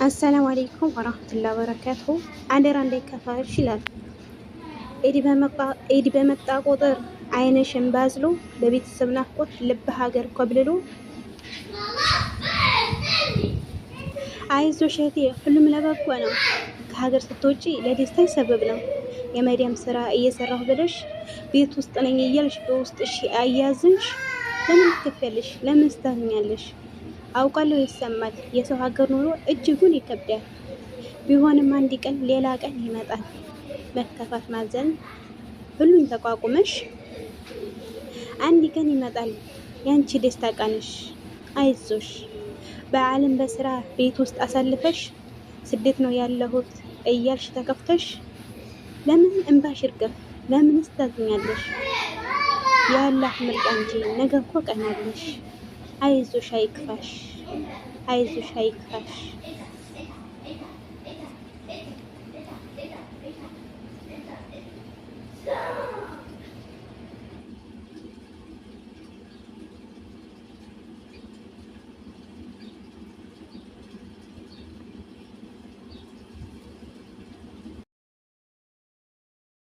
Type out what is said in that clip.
አሰላሙ አለይኩም ወራህመቱላሂ ወበረካቱ። አደራ እንዳይከፋሽ ይላል። ኢድ በመጣ ቁጥር አይንሽን ባዝሎ በቤተሰብ ናፍቆት ልብ ሀገር ኮብልሎ አይዞሽ እህቴ ሁሉም ለበጎ ነው። ከሀገር ስትወጪ ለደስታ ሰበብ ነው። የመዲያም ስራ እየሰራሁ ብለሽ ቤት ውስጥ ነኝ እያልሽ በውስጥሽ አያዝንሽ። ለምን ትከፊያለሽ? ለምን ትታኛለሽ? አውቃለሁ ይሰማል። የሰው ሀገር ኑሮ እጅጉን ይከብዳል። ቢሆንም አንድ ቀን ሌላ ቀን ይመጣል። መከፋት፣ ማዘን ሁሉን ተቋቁመሽ አንድ ቀን ይመጣል ያንቺ ደስታ ቀንሽ። አይዞሽ በዓለም በስራ ቤት ውስጥ አሳልፈሽ ስደት ነው ያለሁት እያልሽ ተከፍተሽ ለምን እንባሽ ይርገፍ? ለምንስ ታዝኛለሽ? የአላህ ምርጫ እንጂ ነገ እኮ ቀናለሽ። አይዞሽ አይክፋሽ፣ አይዞሽ አይክፋሽ።